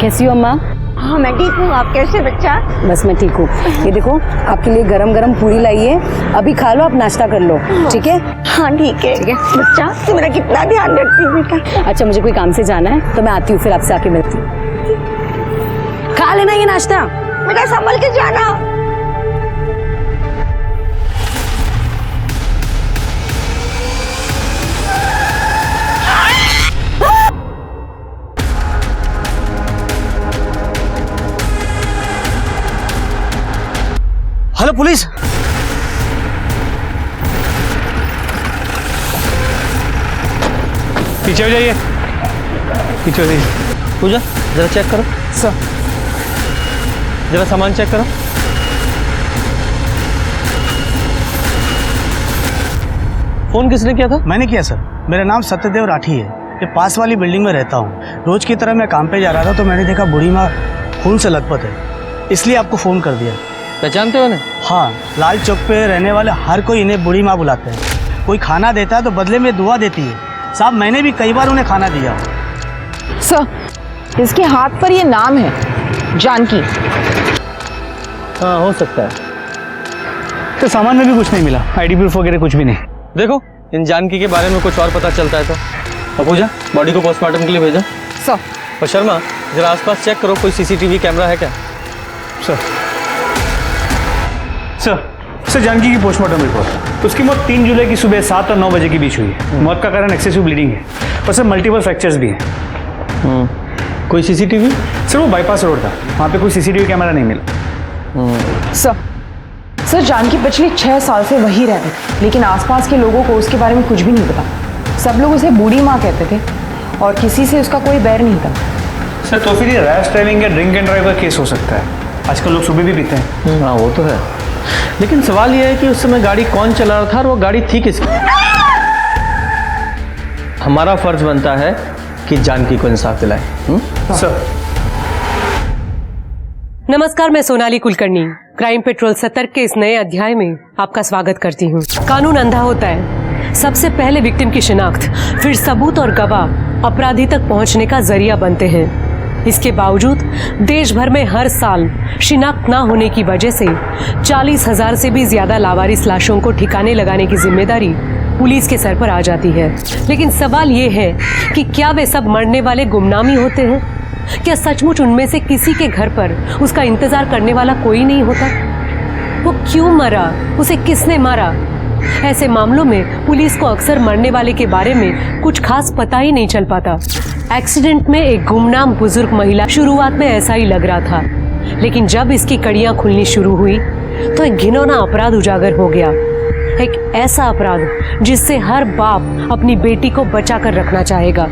कैसी हो अम्मा? हाँ मैं ठीक हूँ, आप कैसे बच्चा? बस मैं ठीक हूँ। ये देखो आपके लिए गरम गरम पूरी लाई है, अभी खा लो, आप नाश्ता कर लो, ठीक है? हाँ ठीक है। ठीक है बच्चा तू मेरा कितना ध्यान रखती है बेटा। अच्छा मुझे कोई काम से जाना है तो मैं आती हूँ, फिर आपसे आके मिलती हूँ। खा लेना ये नाश्ता। बेटा संभल के जाना। Hello police. पीछे हो जाइए, पीछे हो जाइए। पूजा जरा चेक करो सर, जरा सामान चेक करो। फोन किसने किया था? मैंने किया सर। मेरा नाम सत्यदेव राठी है, ये पास वाली बिल्डिंग में रहता हूँ। रोज की तरह मैं काम पे जा रहा था तो मैंने देखा बूढ़ी माँ खून से लथपथ है, इसलिए आपको फोन कर दिया। पहचानते हो ना? हाँ, लाल चौक पे रहने वाले हर कोई इन्हें बूढ़ी माँ बुलाते हैं। कोई खाना देता है तो बदले में दुआ देती है। साहब मैंने भी कई बार उन्हें खाना दिया। सर, इसके हाथ पर ये नाम है, जानकी। हाँ हो सकता है। तो सामान में भी कुछ नहीं मिला, आईडी प्रूफ वगैरह कुछ भी नहीं। देखो इन जानकी के बारे में कुछ और पता चलता है तो। और पूजा बॉडी को पोस्टमार्टम के लिए भेजा। सर, और शर्मा जरा आसपास चेक करो, कोई सीसीटीवी कैमरा है क्या? सर जानकी की पोस्टमार्टम रिपोर्ट, उसकी मौत 3 जुलाई की सुबह 7 और 9 बजे के बीच हुई है। मौत का कारण एक्सेसिव ब्लीडिंग है और सर मल्टीपल फ्रैक्चर्स भी हैं। कोई सीसीटीवी? सर वो बाईपास रोड था, वहाँ पे कोई सीसीटीवी कैमरा नहीं मिला। सर जानकी पिछले 6 साल से वही रह रही, लेकिन आसपास के लोगों को उसके बारे में कुछ भी नहीं पता। सब लोग उसे बूढ़ी माँ कहते थे और किसी से उसका कोई बैर नहीं था। सर तो फिर ये रैश ड्राइविंग या ड्रिंक एंड ड्राइव का केस हो सकता है। आजकल लोग सुबह भी पीते हैं। हाँ वो तो है, लेकिन सवाल यह है कि उस समय गाड़ी कौन चला रहा था और वो गाड़ी थी किसकी? हमारा फर्ज बनता है कि जानकी को इंसाफ दिलाएं। सर नमस्कार, मैं सोनाली कुलकर्णी क्राइम पेट्रोल सतर्क के इस नए अध्याय में आपका स्वागत करती हूँ। कानून अंधा होता है, सबसे पहले विक्टिम की शिनाख्त, फिर सबूत और गवाह अपराधी तक पहुँचने का जरिया बनते हैं। इसके बावजूद देश भर में हर साल शिनाख्त न होने की वजह से 40,000 से भी ज्यादा लावारिस लाशों को ठिकाने लगाने की जिम्मेदारी पुलिस के सर पर आ जाती है। लेकिन सवाल ये है कि क्या वे सब मरने वाले गुमनामी होते हैं? क्या सचमुच उनमें से किसी के घर पर उसका इंतजार करने वाला कोई नहीं होता? वो क्यों मरा, उसे किसने मारा? ऐसे मामलों में पुलिस को अक्सर मरने वाले के बारे में कुछ खास पता ही नहीं चल पाता। एक्सीडेंट में एक गुमनाम बुजुर्ग महिला शुरुआत में ऐसा ही लग रहा था, लेकिन जब इसकी कड़ियां खुलनी शुरू हुई तो एक घिनौना अपराध उजागर हो गया। एक ऐसा अपराध जिससे हर बाप अपनी बेटी को बचा कर रखना चाहेगा।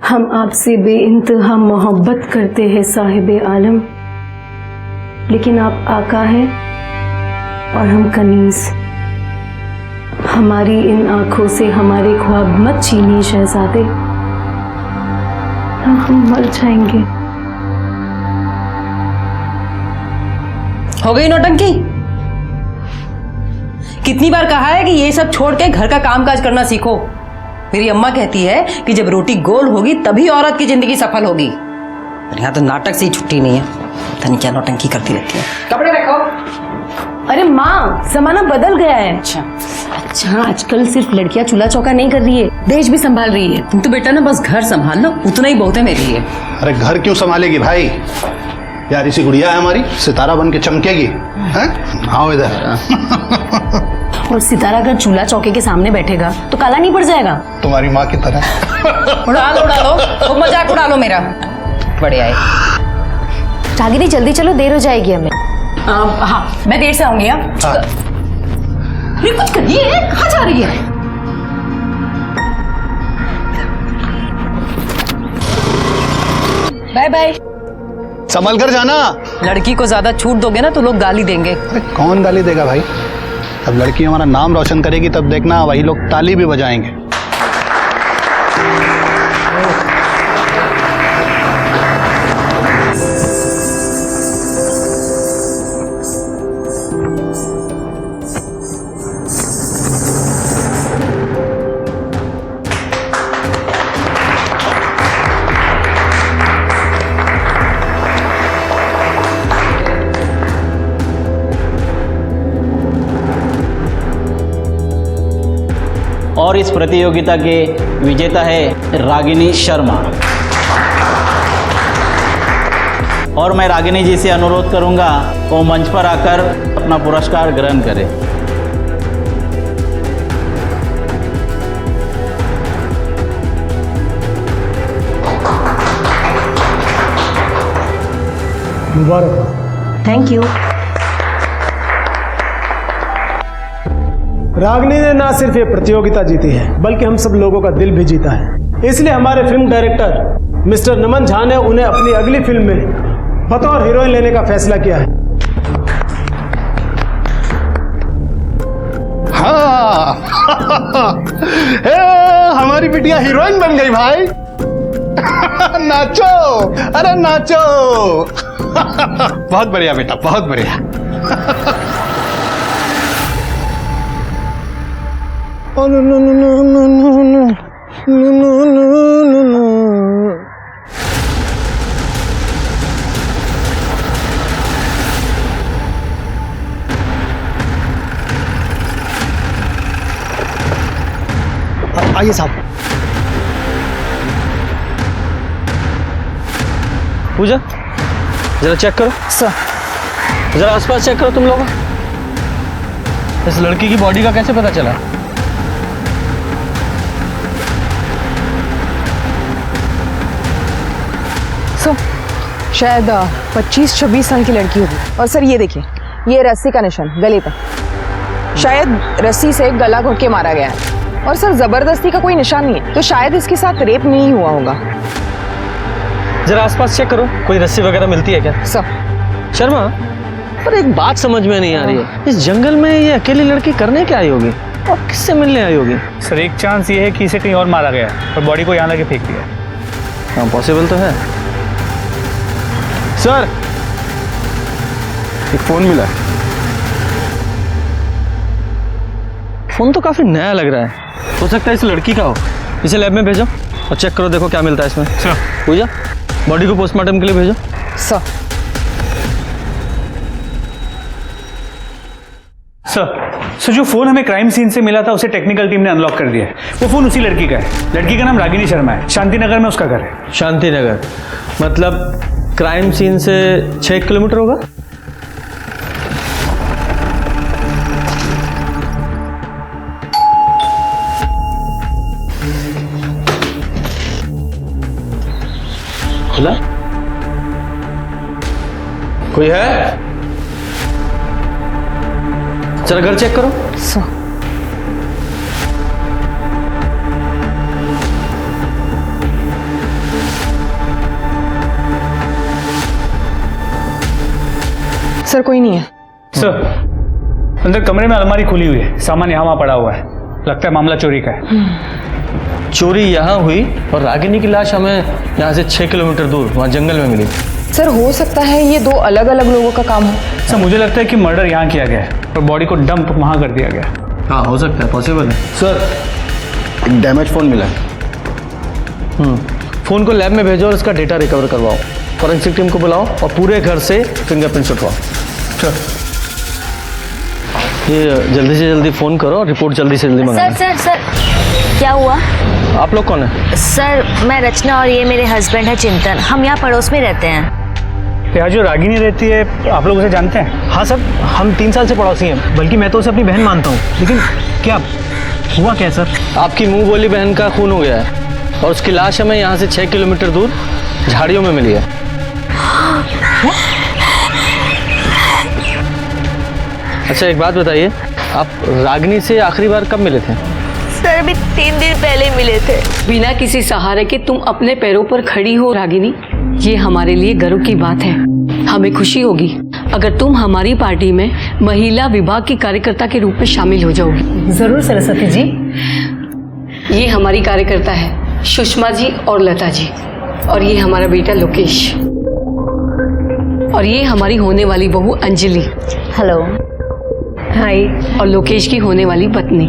हम आपसे बेइंतहा मोहब्बत करते हैं साहिबे आलम, लेकिन आप आका हैं और हम कनीज। हमारी इन आंखों से हमारे ख्वाब मत छीनिए शहजादे, हम मर जाएंगे। हो गई नौटंकी? कितनी बार कहा है कि ये सब छोड़ के घर का कामकाज करना सीखो। मेरी अम्मा कहती है कि जब रोटी गोल होगी तभी औरत की जिंदगी सफल होगी। यहाँ तो नाटक से ही छुट्टी नहीं है, पता नहीं क्या नौटंकी करती रहती है। कपड़े रखो। अरे माँ, जमाना बदल गया है। अच्छा आजकल सिर्फ लड़कियां चूल्हा चौका नहीं कर रही है, देश भी संभाल रही है। तुम तो बेटा ना बस घर संभाल लो, उतना ही बहुत है मेरे लिए। अरे घर क्यों संभालेगी भाई, यार इसी गुड़िया है हमारी, सितारा बन के चमकेगी। आओ इधर। और सितारा अगर चूल्हा चौके के सामने बैठेगा तो काला नहीं पड़ जाएगा? तुम्हारी माँ की तरह। उड़ा लो, खूब मजाक उड़ा लो मेरा। बढ़िया है। जागीरी जल्दी चलो, देर हो जाएगी हमें। हाँ मैं देर से आऊंगी। कुछ करिए, कहाँ जा रही है? Bye bye. संभल कर जाना। लड़की को ज्यादा छूट दोगे ना तो लोग गाली देंगे। अरे कौन गाली देगा भाई, अब लड़की हमारा नाम रोशन करेगी तब देखना वही लोग ताली भी बजाएंगे। और इस प्रतियोगिता के विजेता है रागिनी शर्मा। और मैं रागिनी जी से अनुरोध करूंगा वो मंच पर आकर अपना पुरस्कार ग्रहण करें। मुबारक। Thank you. रागिनी ने ना सिर्फ ये प्रतियोगिता जीती है बल्कि हम सब लोगों का दिल भी जीता है। इसलिए हमारे फिल्म डायरेक्टर मिस्टर नमन झा ने उन्हें अपनी अगली फिल्म में बतौर हीरोइन लेने का फैसला किया है। हाँ हमारी बिटिया हीरोइन बन गई भाई। नाचो, अरे नाचो। बहुत बढ़िया बेटा, बहुत बढ़िया। आइए साहब। पूजा जरा चेक करो। सर जरा आसपास चेक करो तुम लोग। इस लड़की की बॉडी का कैसे पता चला? शायद 25-26 साल की लड़की होगी। और सर ये देखिए, ये रस्सी का निशान गले पर, शायद रस्सी से गला घोट के मारा गया है। और सर जबरदस्ती का कोई निशान नहीं है, तो शायद इसके साथ रेप नहीं हुआ होगा। जरा आसपास चेक करो, कोई रस्सी वगैरह मिलती है क्या? सर शर्मा, पर एक बात समझ में नहीं आ रही है, इस जंगल में ये अकेली लड़की करने क्या आई होगी और किससे मिलने आई होगी? सर एक चांस ये है कि इसे कहीं और मारा गया है और बॉडी को यहाँ लाके फेंक दिया। हाँ पॉसिबल तो है। सर एक फोन मिला। फोन तो काफी नया लग रहा है, हो सकता है इस लड़की का हो। इसे लैब में भेजो और चेक करो, देखो क्या मिलता है इसमें। सर पूजा बॉडी को पोस्टमार्टम के लिए भेजो। सर सर जो फोन हमें क्राइम सीन से मिला था उसे टेक्निकल टीम ने अनलॉक कर दिया है। वो फोन उसी लड़की का है। लड़की का नाम रागिनी शर्मा है, शांति नगर में उसका घर है। शांति नगर मतलब क्राइम सीन से 6 किलोमीटर होगा। खुला? कोई है? चलो घर चेक करो। सर कोई नहीं है। सर अंदर कमरे में अलमारी खुली हुई है, सामान यहाँ वहाँ पड़ा हुआ है। लगता है मामला चोरी का है। चोरी यहाँ हुई और रागिनी की लाश हमें यहाँ से 6 किलोमीटर दूर वहाँ जंगल में मिली। सर हो सकता है ये 2 अलग अलग लोगों का काम हो। सर मुझे लगता है कि मर्डर यहाँ किया गया है और बॉडी को डंप वहाँ कर दिया गया। हाँ हो सकता है, पॉसिबल है। सर एक डैमेज फोन मिला है। फोन को लैब में भेजो और इसका डेटा रिकवर करवाओ। फॉरेंसिक टीम को बुलाओ और पूरे घर से फिंगरप्रिंट्स उठवाओ। सर ये जल्दी से जल्दी फोन करो और रिपोर्ट जल्दी से जल्दी मंगाओ। सर क्या हुआ? आप लोग कौन है? सर मैं रचना और ये मेरे हस्बैंड है चिंतन। हम यहाँ पड़ोस में रहते हैं। यहाँ जो रागिनी रहती है आप लोग उसे जानते हैं? हाँ सर, हम 3 साल से पड़ोसी हैं, बल्कि मैं तो उसे अपनी बहन मानता हूँ। लेकिन क्या हुआ क्या सर? आपकी मुंह बोली बहन का खून हो गया है और उसकी लाश हमें यहाँ से 6 किलोमीटर दूर झाड़ियों में मिली है। अच्छा एक बात बताइए, आप रागिनी से आखिरी बार कब मिले थे? सर अभी 3 दिन पहले मिले थे। बिना किसी सहारे के तुम अपने पैरों पर खड़ी हो रागिनी, ये हमारे लिए गर्व की बात है। हमें खुशी होगी अगर तुम हमारी पार्टी में महिला विभाग की कार्यकर्ता के रूप में शामिल हो जाओगी। जरूर सरस्वती जी। ये हमारी कार्यकर्ता है सुषमा जी और लता जी, और ये हमारा बेटा लोकेश, और ये हमारी होने वाली बहू अंजलि। हेलो। हाय। और लोकेश की होने वाली पत्नी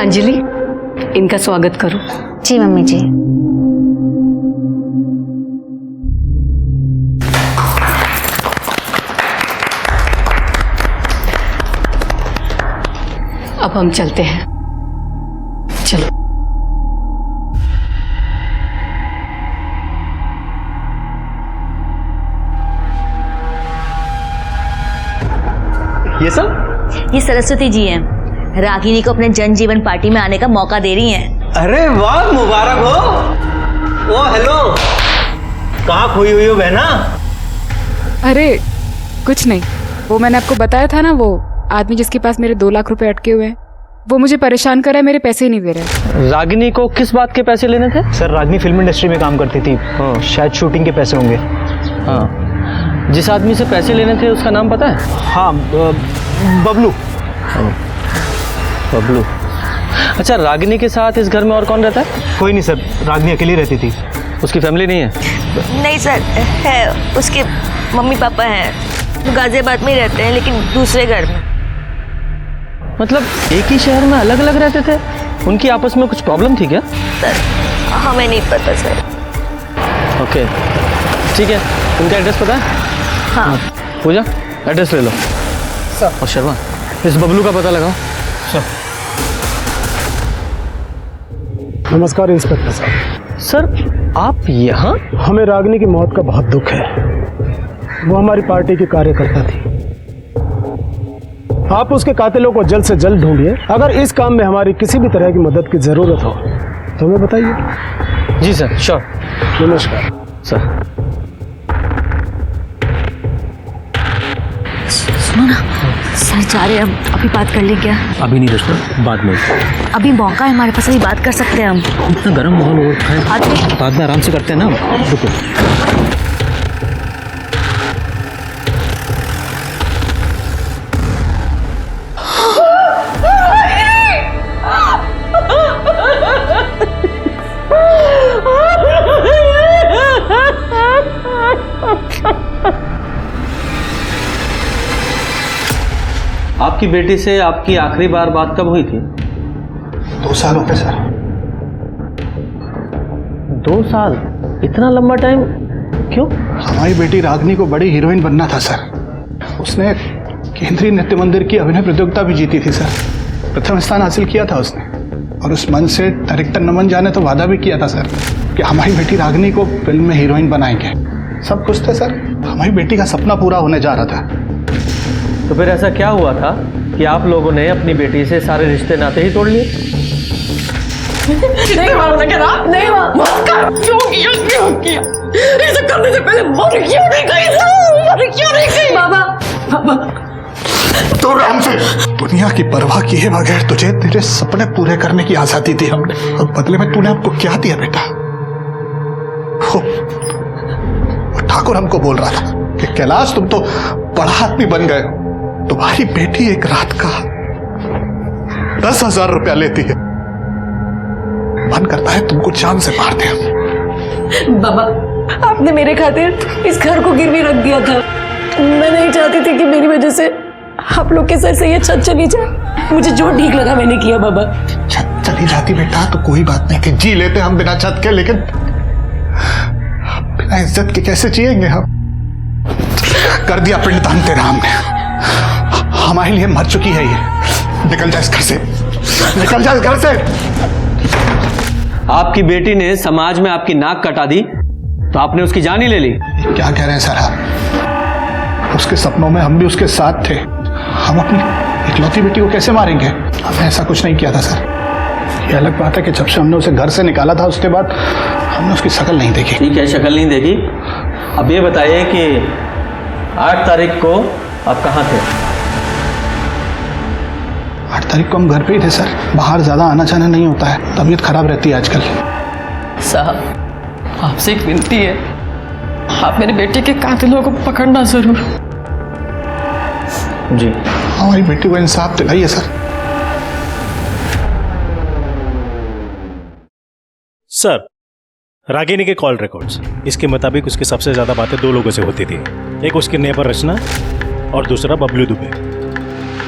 अंजलि। इनका स्वागत करो। जी मम्मी जी। अब हम चलते हैं। चलो। ये सब? ये सरस्वती जी हैं। रागिनी को अपने जन जीवन पार्टी में आने का मौका दे रही हैं। अरे वाह, मुबारक हो। ओ हेलो, कहाँ खोई हुई हो बहना? अरे कुछ नहीं, वो मैंने आपको बताया था ना, वो आदमी जिसके पास मेरे 2 लाख रुपए अटके हुए हैं, वो मुझे परेशान कर रहा है, मेरे पैसे ही नहीं दे रहे। रागिनी को किस बात के पैसे लेने थे? सर रागिनी फिल्म इंडस्ट्री में काम करती थी। हाँ। शायद शूटिंग के पैसे होंगे। हाँ, जिस आदमी से पैसे लेने थे उसका नाम पता है? हाँ, बबलू। बबलू। अच्छा, रागिनी के साथ इस घर में और कौन रहता है? कोई नहीं सर, रागिनी अकेली रहती थी। उसकी फैमिली नहीं है? नहीं सर, है। उसके मम्मी पापा हैं, वो गाजियाबाद में ही रहते हैं, लेकिन दूसरे घर में। मतलब एक ही शहर में अलग अलग रहते थे? उनकी आपस में कुछ प्रॉब्लम थी क्या? सर हमें नहीं पता सर। ओके, ठीक है। उनका एड्रेस पता है? हाँ। पूजा, एड्रेस ले लो। सर। और शर्मा, इस बबलू का पता लगाओ। सर। नमस्कार इंस्पेक्टर साहब। सर आप यहाँ? हमें रागिनी की मौत का बहुत दुख है। वो हमारी पार्टी की कार्यकर्ता थी। आप उसके कातिलों को जल्द से जल्द ढूंढिए। अगर इस काम में हमारी किसी भी तरह की मदद की जरूरत हो तो हमें बताइए। जी सर, श्योर। नमस्कार सर। सुनो ना, सर जा रहे हैं हम, अभी बात कर लें क्या? अभी नहीं दोस्तों, बाद में। अभी मौका है हमारे पास, अभी बात कर सकते हैं हम। इतना गर्म माहौल हो रखा है, बाद में आराम से करते हैं ना। रुको। आपकी बेटी से आपकी आखिरी बार बात कब हुई थी? 2 साल हो गए सर। 2 साल? इतना लंबा टाइम क्यों? हमारी बेटी रागिनी को बड़ी हीरोइन बनना था सर। उसने केंद्रीय नृत्य मंदिर की अभिनय प्रतियोगिता भी जीती थी सर। प्रथम स्थान हासिल किया था उसने, और उस मंच से डायरेक्टर नमन झा ने तो वादा भी किया था सर कि हमारी बेटी रागिनी को फिल्म में हीरोइन बनाएंगे। सब कुछ थे सर, हमारी बेटी का सपना पूरा होने जा रहा था। तो फिर ऐसा क्या हुआ था कि आप लोगों ने अपनी बेटी से सारे रिश्ते नाते ही तोड़ लिए? नहीं मारना क्या था? नहीं मत कर। क्यों किया? ये सब करने से पहले मर क्यों नहीं गई? बाबा तो राम से दुनिया की परवाह किए बगैर तुझे तेरे सपने पूरे करने की आजादी दी हमने, और बदले में तूने हमको क्या दिया बेटा? वो ठाकुर हमको बोल रहा था कि कैलाश तुम तो बड़ा आदमी बन गए, तुम्हारी बेटी एक रात का 10,000 रुपया लेती है। मन करता है तुमको जान से मार दे। बाबा, आपने मेरे खातिर इस घर को गिरवी रख दिया था। मैं नहीं चाहती थी कि मेरी वजह से आप लोग के सर से ये छत चली जाए। मुझे जो ठीक लगा मैंने किया बाबा। छत चली जाती बेटा तो कोई बात नहीं थी, जी लेते हम बिना छत के, लेकिन बिना इज्जत के कैसे जिएंगे हम? कर दिया पिंडदान तेरा हमने, हमारे लिए मर चुकी है ये। निकल जा इस घर से, निकल जा इस घर से। आपकी बेटी ने समाज में आपकी नाक कटा दी तो आपने उसकी जान ही ले ली। क्या कह रहे हैं सर आप? उसके सपनों में हम भी उसके साथ थे। हम अपनी इकलौती बेटी को कैसे मारेंगे? हमने ऐसा कुछ नहीं किया था सर। ये अलग बात है कि जब से हमने उसे घर से निकाला था उसके बाद हमने उसकी शक्ल नहीं देखी। ठीक है, शक्ल नहीं देखी। अब ये बताइए कि 8 तारीख को आप कहाँ थे? 8 तारीख को हम घर पे ही थे सर। बाहर ज्यादा आना जाना नहीं होता है, तबीयत खराब रहती है आजकल। साहब, आपसे एक विनती है, आप मेरे बेटे के कातिलों को पकड़ना जरूर। जी हमारी बेटी को इंसाफ दिलाइए सर। सर, रागिनी के कॉल रिकॉर्ड्स, इसके मुताबिक उसकी सबसे ज्यादा बातें 2 लोगों से होती थी। एक उसके नेबर रचना और दूसरा बबलू दुबे।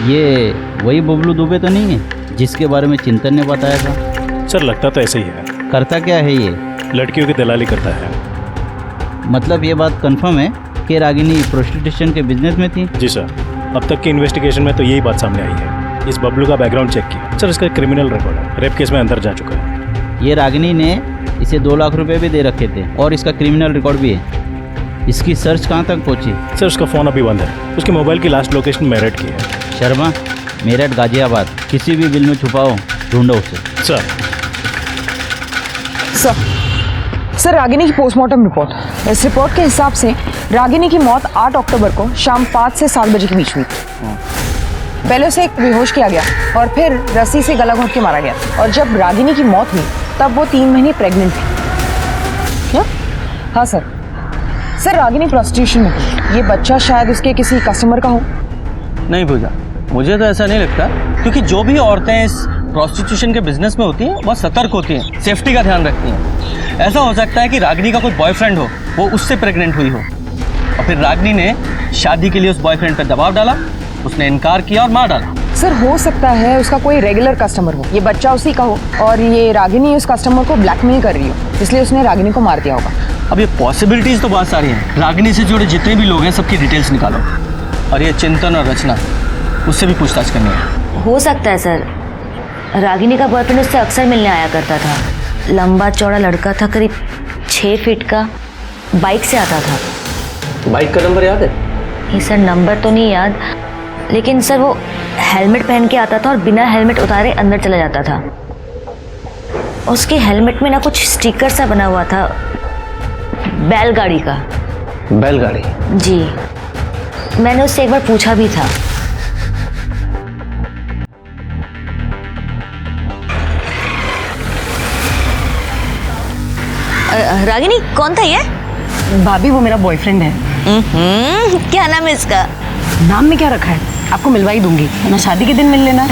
ये वही बबलू दुबे तो नहीं है जिसके बारे में चिंतन ने बताया था? सर लगता तो ऐसे ही है। करता क्या है ये? लड़कियों की दलाली करता है। मतलब ये बात कंफर्म है कि रागिनी प्रोस्टिट्यूशन के बिजनेस में थी? जी सर, अब तक की इन्वेस्टिगेशन में तो यही बात सामने आई है। इस बबलू का बैकग्राउंड चेक किया सर, इसका क्रिमिनल रिकॉर्ड है, रेप केस में अंदर जा चुका है। ये रागिनी ने इसे 2 लाख रुपए भी दे रखे थे और इसका क्रिमिनल रिकॉर्ड भी है। इसकी सर्च कहाँ तक पहुँची? सर उसका फ़ोन अभी बंद है। उसके मोबाइल की लास्ट लोकेशन मेरठ की है। शर्मा, मेरठ गाजियाबाद, किसी भी बिल में छुपाओ, ढूंढो उसे। सर रागिनी की पोस्टमार्टम रिपोर्ट। इस रिपोर्ट के हिसाब से रागिनी की मौत 8 अक्टूबर को शाम 5 से 7 बजे के बीच हुई। पहले उसे एक बेहोश किया गया और फिर रस्सी से गला घोंट के मारा गया। और जब रागिनी की मौत हुई तब वो 3 महीने प्रेग्नेंट थी। क्या? हाँ सर। सर रागिनी प्रोस्टिट्यूशन में थी। ये बच्चा शायद उसके किसी कस्टमर का हो। नहीं पूजा, मुझे तो ऐसा नहीं लगता, क्योंकि जो भी औरतें इस प्रोस्टिट्यूशन के बिजनेस में होती हैं वह सतर्क होती हैं, सेफ्टी का ध्यान रखती हैं। ऐसा हो सकता है कि रागिनी का कोई बॉयफ्रेंड हो, वो उससे प्रेग्नेंट हुई हो और फिर रागिनी ने शादी के लिए उस बॉयफ्रेंड पर दबाव डाला, उसने इनकार किया और मार डाला। सर हो सकता है उसका कोई रेगुलर कस्टमर हो, ये बच्चा उसी का हो और ये रागिनी उस कस्टमर को ब्लैकमेल कर रही हो, इसलिए उसने रागिनी को मार दिया होगा। अब ये पॉसिबिलिटीज तो बहुत सारी हैं। रागिनी से जुड़े जितने भी लोग हैं सबकी डिटेल्स निकालो और ये चिंतन और रचना, उससे भी पूछताछ करनी है। हो सकता है सर, रागिनी का बॉयफ्रेंड उससे अक्सर मिलने आया करता था। लंबा चौड़ा लड़का था, करीब 6 फीट का, बाइक से आता था। बाइक का नंबर याद है? नहीं सर, नंबर तो नहीं याद, लेकिन सर वो हेलमेट पहन के आता था और बिना हेलमेट उतारे अंदर चला जाता था। उसके हेलमेट में ना कुछ स्टिकर सा बना हुआ था, बैलगाड़ी का। बैलगाड़ी? जी, मैंने उससे एक बार पूछा भी था। रागिनी कौन था ये? भाभी वो मेरा बॉयफ्रेंड है। क्या नाम है इसका? नाम में क्या रखा है आपको मिलवा ही दूंगी, ना शादी के दिन मिल लेना।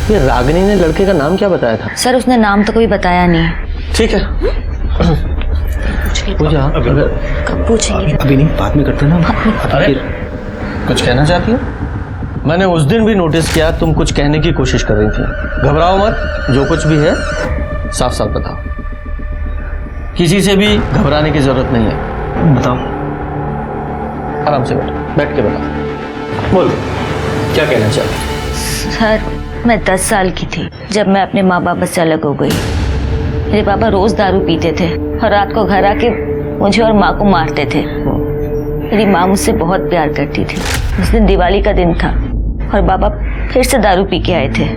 ये रागिनी ने लड़के का नाम क्या बताया था? सर उसने नाम तो कभी बताया नहीं। ठीक है, पूजा कब पूछेंगे? अभी नहीं, बाद में करते ना। अरे कुछ कहना चाहती हो? मैंने उस दिन भी नोटिस किया तुम कुछ कहने की कोशिश कर रही थी। घबराओ मत, जो कुछ भी है साफ साफ बताओ। किसी से भी घबराने की जरूरत नहीं है। बताओ, आराम से बैठ के बताओ। बोलो, क्या कहना चाहती? सर मैं 10 साल की थी जब मैं अपने माँ बाप से अलग हो गई। मेरे पापा रोज दारू पीते थे और रात को घर आके मुझे और माँ को मारते थे। मेरी माँ मुझसे बहुत प्यार करती थी। उस दिन दिवाली का दिन था और पापा फिर से दारू पी के आए थे।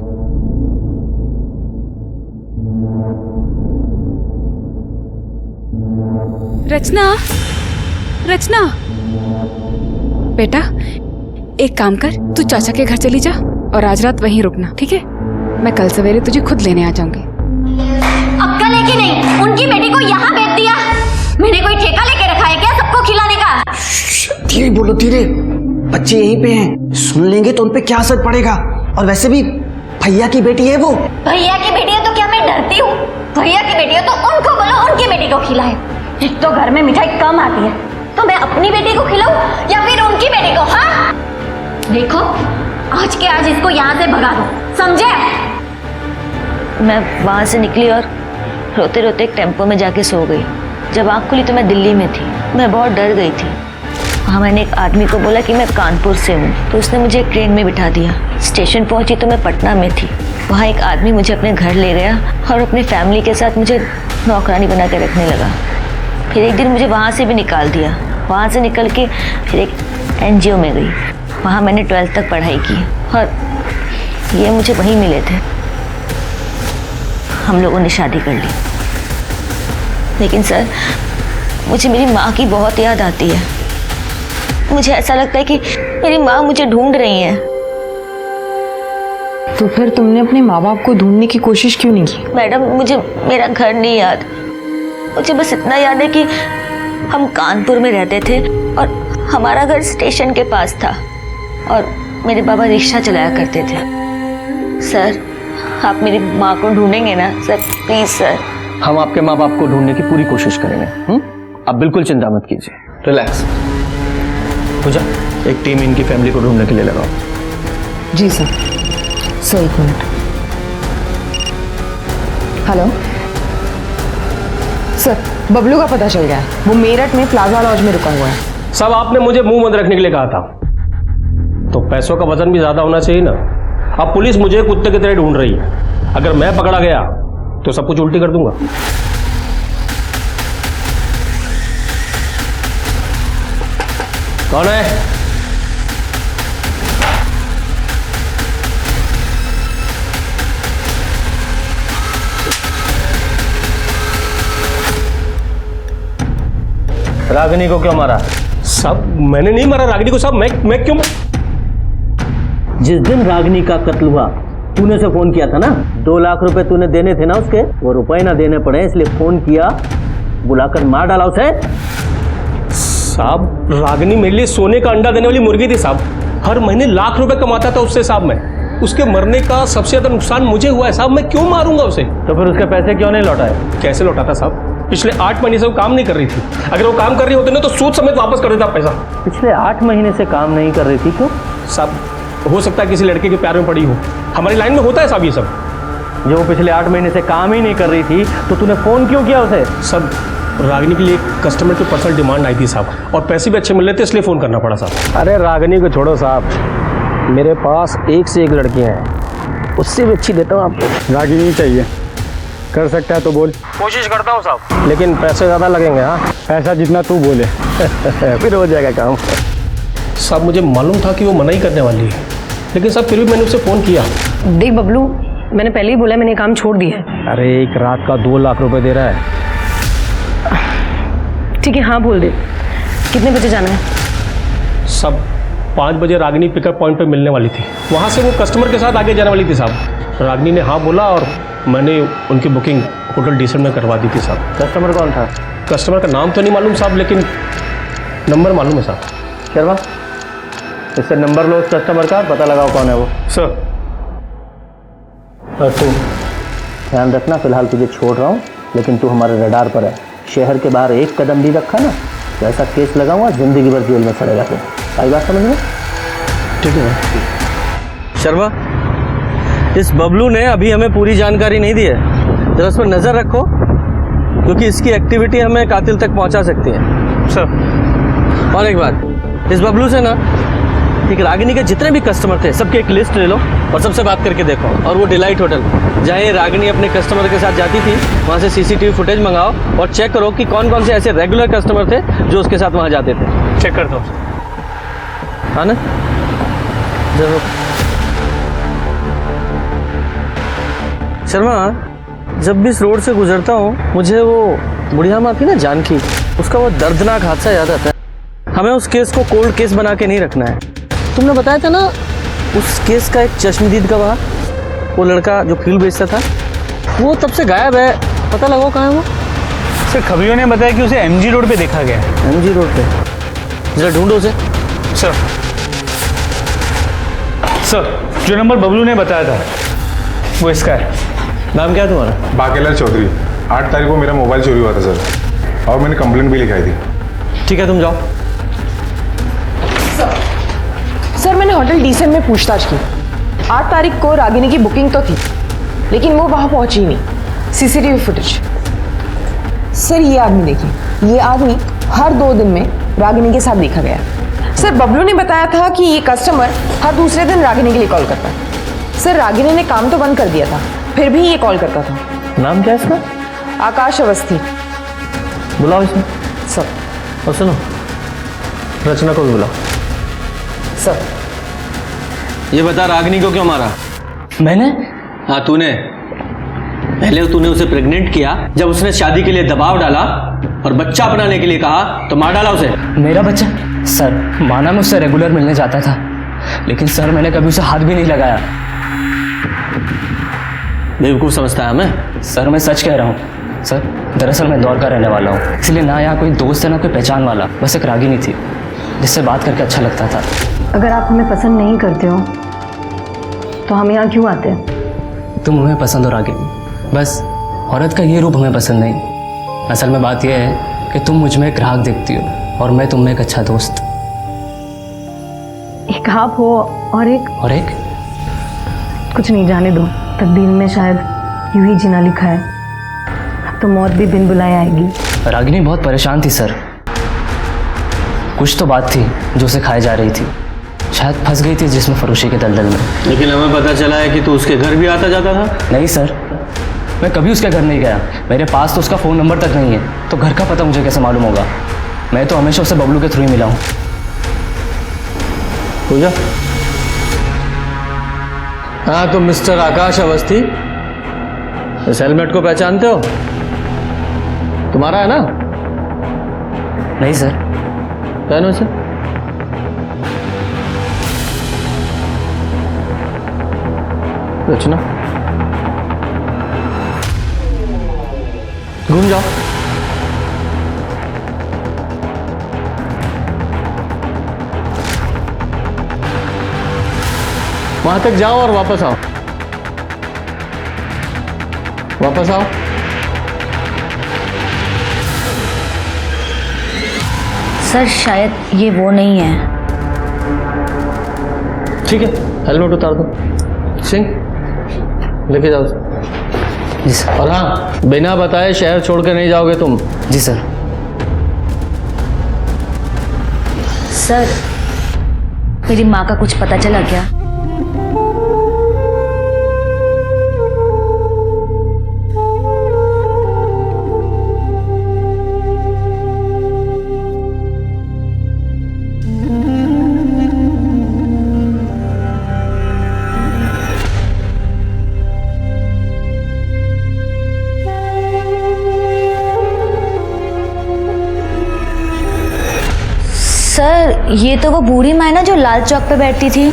रचना, रचना बेटा, एक काम कर, तू चाचा के घर चली जा और आज रात वहीं रुकना, ठीक है? मैं कल सवेरे तुझे खुद लेने आ जाऊंगी। अब कल है कि नहीं? उनकी बेटी को यहाँ भेज दिया। मैंने कोई ठेका लेके रखा है क्या सबको खिलाने का? धीरे बोलो, धीरे, बच्चे यहीं पे हैं, सुन लेंगे तो उनपे क्या असर पड़ेगा। और वैसे भी भैया की बेटी है वो। भैया की बेटी है तो क्या मैं डरती हूँ? भैया की बेटी है तो उनको बोलो उनकी बेटी को खिलाए। एक तो घर में मिठाई कम आती है, तो मैं अपनी बेटी को खिलाऊं या फिर उनकी बेटी को? हाँ देखो, आज के आज इसको यहाँ से भगा दो, समझे? मैं वहां से निकली और रोते रोते एक टेम्पो में जाके सो गई। जब आँख खुली तो मैं दिल्ली में थी। मैं बहुत डर गई थी। वहाँ मैंने एक आदमी को बोला कि मैं कानपुर से हूँ, तो उसने मुझे एक ट्रेन में बिठा दिया। स्टेशन पहुँची तो मैं पटना में थी। वहाँ एक आदमी मुझे अपने घर ले गया और अपनी फैमिली के साथ मुझे नौकरानी बना के रखने लगा। फिर एक दिन मुझे वहाँ से भी निकाल दिया। वहाँ से निकल के फिर एक NGO में गई। वहाँ मैंने 12th तक पढ़ाई की और ये मुझे वहीं मिले थे। हम लोगों ने शादी कर ली। लेकिन सर, मुझे मेरी माँ की बहुत याद आती है। मुझे ऐसा लगता है कि मेरी माँ मुझे ढूंढ रही है। तो फिर तुमने अपने माँ बाप को ढूंढने की कोशिश क्यों नहीं की? मैडम, मुझे मेरा घर नहीं याद। मुझे बस इतना याद है कि हम कानपुर में रहते थे और हमारा घर स्टेशन के पास था और मेरे बाबा रिक्शा चलाया करते थे। सर, आप मेरी माँ को ढूंढेंगे ना सर? Please sir. हम आपके माँ बाप को ढूंढने की पूरी कोशिश करेंगे। आप बिल्कुल चिंता मत कीजिए, रिलैक्स। पूजा, एक टीम इनकी फैमिली को ढूंढने के लिए लगाओ। जी सर। सर एक मिनट। हेलो सर, बबलू का पता चल गया है। वो मेरठ में प्लाजा लॉज में रुका हुआ है। सब आपने मुझे मुंह बंद रखने के लिए कहा था, तो पैसों का वजन भी ज्यादा होना चाहिए ना। अब पुलिस मुझे कुत्ते की तरह ढूंढ रही है। अगर मैं पकड़ा गया तो सब कुछ उल्टी कर दूंगा। कौन है? रागिनी को क्यों मारा? सब मैंने नहीं मारा रागिनी को। सब मैं क्यों? जिस दिन रागिनी का कत्ल हुआ तूने से फोन किया था ना, 2 लाख रुपए तूने देने थे ना उसके, वो रुपए ना देने पड़े इसलिए फोन किया, बुलाकर मार डाला उसे। साहब, रागिनी मेरे लिए सोने का अंडा देने वाली मुर्गी थी साहब। हर महीने लाख रुपए कमाता था उससे साहब मैं। उसके मरने का सबसे ज्यादा नुकसान मुझे हुआ है साहब। मैं क्यों मारूंगा उसे? तो फिर उसके पैसे क्यों नहीं लौटाए? कैसे लौटाता साहब? पिछले 8 महीने से वो काम नहीं कर रही थी। अगर वो काम कर रही होती ना तो सूद समेत वापस कर देता पैसा। पिछले 8 महीने से काम नहीं कर रही थी क्यों? साहब, हो सकता है किसी लड़के के प्यार में पड़ी हो। हमारी लाइन में होता है साहब ये सब। जो वो पिछले 8 महीने से काम ही नहीं कर रही थी तो तूने फोन क्यों किया उसे? सब रागिनी के लिए कस्टमर की पर्सनल डिमांड आई थी साहब, और पैसे भी अच्छे मिल रहे थे इसलिए फोन करना पड़ा साहब। अरे रागिनी को छोड़ो साहब, मेरे पास एक से एक लड़कियां हैं, उससे भी अच्छी देता हूँ आपको। रागिनी चाहिए, कर सकता है तो बोल। कोशिश करता हूँ साहब, लेकिन पैसे ज़्यादा लगेंगे। हाँ, पैसा जितना तू बोले फिर हो जाएगा काम। साहब मुझे मालूम था कि वो मना ही करने वाली है, लेकिन साहब फिर भी मैंने उससे फ़ोन किया। देख बबलू, मैंने पहले ही बोला मैंने काम छोड़ दिया है। अरे एक रात का 2 लाख रुपए दे रहा है। ठीक है, हाँ बोल दे। कितने बजे जाना है? सब 5 बजे रागिनी पिकअप पॉइंट पे मिलने वाली थी। वहाँ से वो कस्टमर के साथ आगे जाने वाली थी साहब। रागिनी ने हाँ बोला और मैंने उनकी बुकिंग होटल डीसेंट में करवा दी थी साहब। कस्टमर कौन था? कस्टमर का नाम तो नहीं मालूम साहब, लेकिन नंबर मालूम है साहब। शर्मा, इससे नंबर लो उस कस्टमर का, पता लगाओ कौन है वो। सर। तू ध्यान रखना, फिलहाल तुझे छोड़ रहा हूँ, लेकिन तू हमारे रडार पर है। शहर के बाहर एक कदम भी रखा ना तो ऐसा केस लगाऊंगा, जिंदगी भर जेल में सड़ेगा तू। आई बात समझ में? ठीक है शर्मा, इस बबलू ने अभी हमें पूरी जानकारी नहीं दी है, जरा उस पर नज़र रखो, क्योंकि इसकी एक्टिविटी हमें कातिल तक पहुंचा सकती है। सर। और एक बात, इस बबलू से ना एक रागिनी के जितने भी कस्टमर थे सबकी एक लिस्ट ले लो और सबसे बात करके देखो। और वो डिलाइट होटल जहाँ ये रागिनी अपने कस्टमर के साथ जाती थी वहाँ से CCTV फुटेज मंगाओ और चेक करो कि कौन कौन से ऐसे रेगुलर कस्टमर थे जो उसके साथ वहाँ जाते थे। चेक करता हूँ। हाँ ना, जरूर। शर्मा, जब भी इस रोड से गुजरता हूँ मुझे वो बुढ़िया माँ थी ना जानकी, उसका वो दर्दनाक हादसा याद आता है। हमें उस केस को कोल्ड केस बना के नहीं रखना है। तुमने बताया था ना उस केस का एक चश्मदीद गवाह, वो लड़का जो फील बेचता था, वो तब से गायब है। पता लगाओ कहाँ है वो? सर, खबरियों ने बताया कि उसे MG रोड पे देखा गया है। MG रोड पे? जरा ढूंढो उसे। सर, जो नंबर बबलू ने बताया था वो इसका है। नाम क्या है तुम्हारा? बाकेला चौधरी। 8 तारीख को मेरा मोबाइल चोरी हुआ था सर, और मैंने कंप्लेंट भी लिखाई थी। ठीक है, तुम जाओ। सर, मैंने होटल डीसेंट में पूछताछ की। 8 तारीख को रागिनी की बुकिंग तो थी, लेकिन वो वहां पहुंची ही नहीं। CCTV footage. सर, ये आदमी देखिए, ये आदमी हर 2 दिन में रागिनी के साथ देखा गया। सर, बबलू ने बताया था कि ये कस्टमर हर दूसरे दिन रागिनी के लिए कॉल करता है। सर, रागिनी ने काम तो बंद कर दिया था, फिर भी ये कॉल करता था। नाम क्या है इसका? आकाश अवस्थी। बुलाओ इसमें। सर। और सुनो, रचना को भी बुलाओ। सर। ये बता, रागिनी को क्यों मारा? मैंने? हाँ, तूने। पहले तूने उसे प्रेग्नेंट किया, जब उसने शादी के लिए दबाव डाला और बच्चा अपनाने के लिए कहा तो मार डाला उसे। मेरा बच्चा? सर, माना मैं उससे रेगुलर मिलने जाता था, लेकिन सर मैंने कभी उसे हाथ भी नहीं लगाया। बेवकूफ समझता है हमें? सर, मैं सच कह रहा हूँ। सर दरअसल मैं इंदौर का रहने वाला हूँ, इसलिए ना यहाँ कोई दोस्त है ना कोई पहचान वाला, बस एक रागिनी थी जिससे बात करके अच्छा लगता था। अगर आप हमें पसंद नहीं करते हो तो हम यहाँ क्यों आते हैं? तुम हमें पसंद हो रागिनी, बस औरत का ये रूप हमें पसंद नहीं। असल में बात यह है कि तुम मुझ में एक ग्राहक देखती हो और मैं तुम में एक अच्छा दोस्त। एक आप हो और एक कुछ नहीं, जाने दो। तकदीर में शायद यूं ही जीना लिखा है। अब तो मौत भी बिन बुलाए आएगी। रागिनी बहुत परेशान थी सर, कुछ तो बात थी जो उसे खाए जा रही थी, शायद फंस गई थी जिस्म फरोशी के दलदल में। लेकिन हमें पता चला है कि तू उसके घर भी आता जाता था। नहीं सर, मैं कभी उसके घर नहीं गया, मेरे पास तो उसका फ़ोन नंबर तक नहीं है, तो घर का पता मुझे कैसे मालूम होगा? मैं तो हमेशा उसे बबलू के थ्रू ही मिला हूँ। पूजा, हाँ तुम मिस्टर आकाश अवस्थी इस हेलमेट को पहचानते हो? तुम्हारा है ना? नहीं सर। पहनो इसे। रचना, घूम जाओ। वहां तक जाओ और वापस आओ। वापस आओ। सर शायद ये वो नहीं है। ठीक है, हेलमेट उतार दो। सिंह, लेके जाओ। जी सर। और हाँ, बिना बताए शहर छोड़ के नहीं जाओगे तुम। जी सर। सर मेरी माँ का कुछ पता चला क्या? सर ये तो वो बूढ़ी माँ है ना जो लाल चौक पे बैठती थी।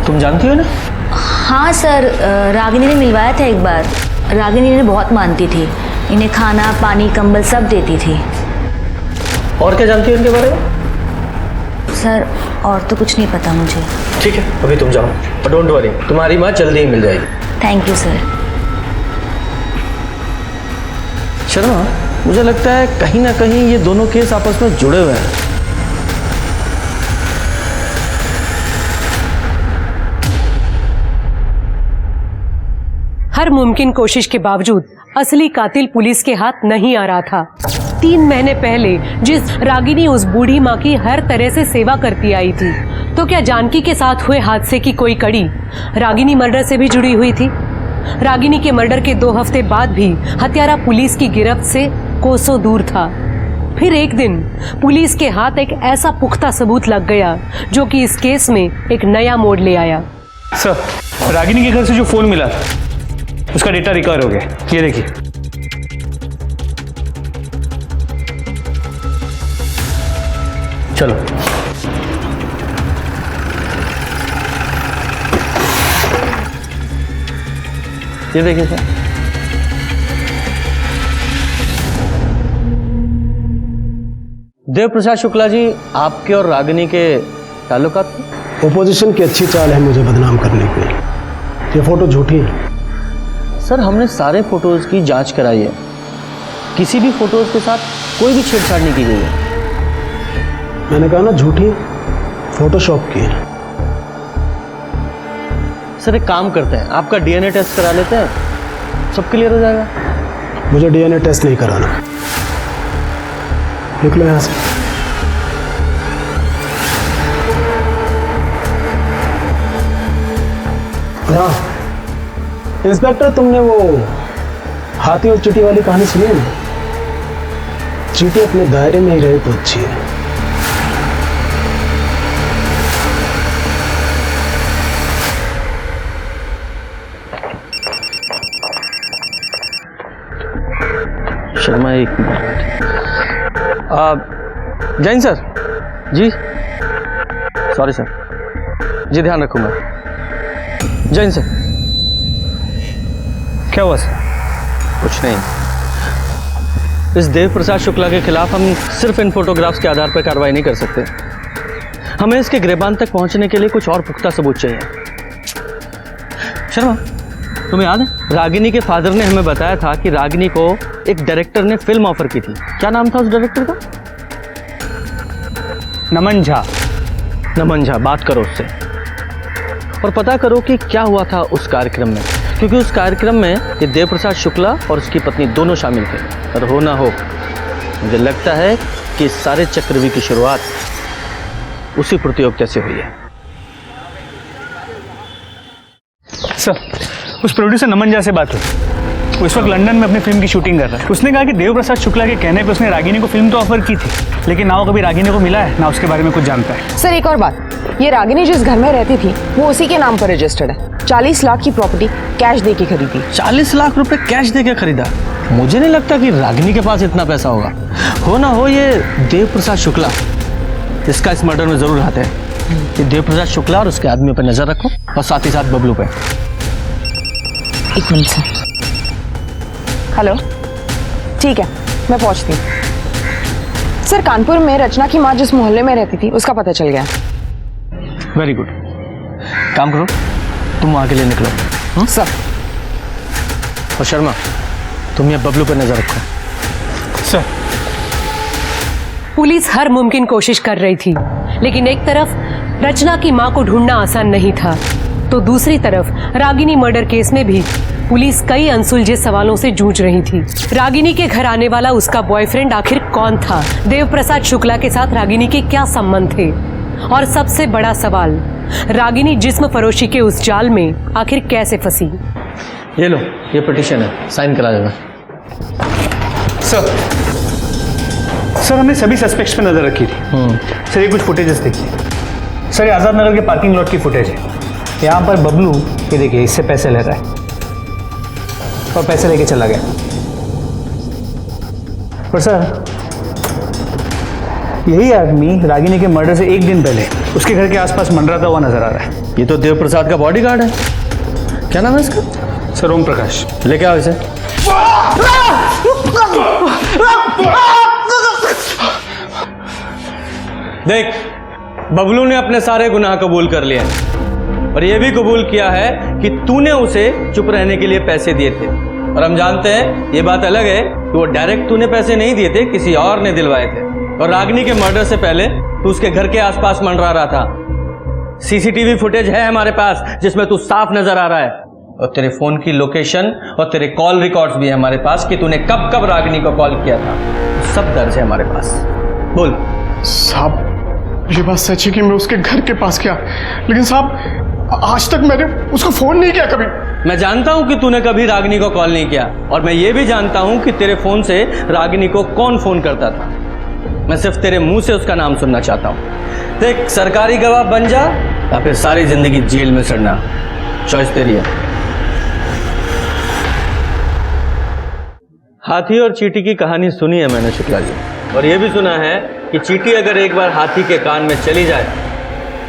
तुम जानती हो ना? हाँ सर, रागिनी ने मिलवाया था एक बार। रागिनी ने बहुत मानती थी, इन्हें खाना पानी कंबल सब देती थी। और क्या जानती हो इनके बारे में? सर और तो कुछ नहीं पता मुझे। ठीक है, अभी तुम जाओ और डोंट वरी, तुम्हारी माँ जल्दी ही मिल जाएगी। Thank you sir. शर्मा, मुझे लगता है कहीं ना कहीं ये दोनों केस आपस में जुड़े हुए हैं। हर मुमकिन कोशिश के बावजूद असली कातिल पुलिस के हाथ नहीं आ रहा था। 3 महीने पहले जिस रागिनी उस बूढ़ी माँ की हर तरह से सेवा करती आई थी, तो क्या जानकी के साथ हुए हादसे की कोई कड़ी रागिनी मर्डर से भी जुड़ी हुई थी? रागिनी के मर्डर के 2 हफ्ते बाद भी हत्यारा पुलिस की गिरफ्त से कोसों दूर था। फिर एक दिन पुलिस के हाथ एक ऐसा पुख्ता सबूत लग गया जो कि इस केस में एक नया मोड़ ले आया। सर, रागिनी के घर से जो फोन मिला था उसका डेटा रिकवर हो गया। ये देखिए। चलो। ये देखिए सर। देव प्रसाद शुक्ला जी, आपके और रागिनी के ताल्लुकात? ओपोजिशन की अच्छी चाल है मुझे बदनाम करने की। ये फोटो झूठी है। सर हमने सारे फोटोज की जांच कराई है, किसी भी फोटोज के साथ कोई भी छेड़छाड़ नहीं की गई है। मैंने कहा ना झूठी, फोटोशॉप की है। सर एक काम करते हैं, आपका डीएनए टेस्ट करा लेते हैं, सब क्लियर हो जाएगा। मुझे डीएनए टेस्ट नहीं कराना। निकलो यहाँ से। हाँ इंस्पेक्टर, तुमने वो हाथी और चींटी वाली कहानी सुनी है ना? चींटी अपने दायरे में ही रहे तो अच्छी है। शर्मा एक मिनट। जैन सर जी, सॉरी सर जी, ध्यान रखूंगा। जैन सर, क्या हुआ सर? कुछ नहीं। इस देव प्रसाद शुक्ला के खिलाफ हम सिर्फ इन फोटोग्राफ्स के आधार पर कार्रवाई नहीं कर सकते। हमें इसके गिरबान तक पहुंचने के लिए कुछ और पुख्ता सबूत चाहिए। शर्मा, तुम्हें याद है रागिनी के फादर ने हमें बताया था कि रागिनी को एक डायरेक्टर ने फिल्म ऑफर की थी। क्या नाम था उस डायरेक्टर का? नमन झा। नमन झा, बात करो उससे और पता करो कि क्या हुआ था उस कार्यक्रम में, क्योंकि उस कार्यक्रम में ये देव प्रसाद शुक्ला और उसकी पत्नी दोनों शामिल थे। और हो ना हो, मुझे लगता है कि इस सारे चक्रव्यूह की शुरुआत उसी प्रतियोगिता से हुई है। सर, उस प्रोड्यूसर नमन झा से बात हुई। वो इस वक्त लंदन में अपनी फिल्म की शूटिंग कर रहा है। उसने कहा कि देव प्रसाद शुक्ला के कहने पे उसने रागिनी को फिल्म तो ऑफर की थी, लेकिन ना वो कभी रागिनी को मिला है, ना उसके बारे में कुछ जानता है। सर एक और बात, ये रागिनी जिस घर में रहती थी वो उसी के नाम पर रजिस्टर्ड है। 40 लाख की प्रॉपर्टी कैश दे के खरीदी। 40 लाख रुपए कैश दे के खरीदा? मुझे नहीं लगता कि रागिनी के पास इतना पैसा होगा। हो ना हो ये देव प्रसाद शुक्ला, इसका इस मर्डर में जरूर हाथ है। ये देव प्रसाद शुक्ला और उसके आदमियों पर नजर रखो और साथ ही साथ बबलू पे। एक मिनट सर। हेलो, ठीक है, मैं पहुंचती हूँ। सर कानपुर में रचना की माँ जिस मोहल्ले में रहती थी उसका पता चल गया। वेरी गुड, काम करो, तुम वहां के लिए निकलो। सर। और शर्मा, तुम ये बबलू पर नजर रखो। सर। पुलिस हर मुमकिन कोशिश कर रही थी, लेकिन एक तरफ रचना की मां को ढूंढना आसान नहीं था, तो दूसरी तरफ रागिनी मर्डर केस में भी पुलिस कई अनसुलझे सवालों से जूझ रही थी। रागिनी के घर आने वाला उसका बॉयफ्रेंड आखिर कौन था? देव प्रसाद शुक्ला के साथ रागिनी के क्या संबंध थे? और सबसे बड़ा सवाल, रागिनी जिस्म फरोशी के उस जाल में आखिर कैसे फंसी? ये लो, ये पिटीशन है, साइन करा देना। सर, हमने सभी सस्पेक्ट्स पे नजर रखी थी। सर ये कुछ फुटेजेस देखिए। सर ये आजाद नगर के पार्किंग लॉट की फुटेज है। यहाँ पर बबलू, ये देखिए, इससे पैसे ले रहा है और पैसे लेके चला गया। पर सर यही आदमी रागिनी के मर्डर से एक दिन पहले उसके घर के आसपास मंडराता हुआ नजर आ रहा है। ये तो देव प्रसाद का बॉडीगार्ड है। क्या नाम है इसका? सर ओम प्रकाश। लेके आओ इसे। देख, बबलू ने अपने सारे गुनाह कबूल कर लिए और यह भी कबूल किया है कि तूने उसे चुप रहने के लिए पैसे दिए थे। और हम जानते हैं, ये बात अलग है कि वो डायरेक्ट तूने पैसे नहीं दिए थे, किसी और ने दिलवाए थे। और रागिनी के मर्डर से पहले तू उसके घर के आसपास मंडरा रहा था। सीसीटीवी फुटेज है हमारे पास जिसमें तू साफ नजर आ रहा है, और तेरे फोन की लोकेशन और तेरे कॉल रिकॉर्ड्स भी है हमारे पास कि तूने कब कब रागिनी को कॉल किया था। सब दर्ज है हमारे पास। बोल। साहब, ये बात सच है कि मैं उसके घर के पास गया, लेकिन साहब आज तक मैंने उसको फोन नहीं किया कभी। मैं जानता हूं कि तूने कभी रागिनी को कॉल नहीं किया, और मैं ये भी जानता हूं कि तेरे फोन से रागिनी को कौन फोन करता था। मैं सिर्फ तेरे मुंह से उसका नाम सुनना चाहता हूं। देख, सरकारी गवाह बन जा या फिर सारी जिंदगी जेल में सड़ना, चॉइस तेरी है। हाथी और चींटी की कहानी सुनी है मैंने शुक्ला जी, और यह भी सुना है कि चींटी अगर एक बार हाथी के कान में चली जाए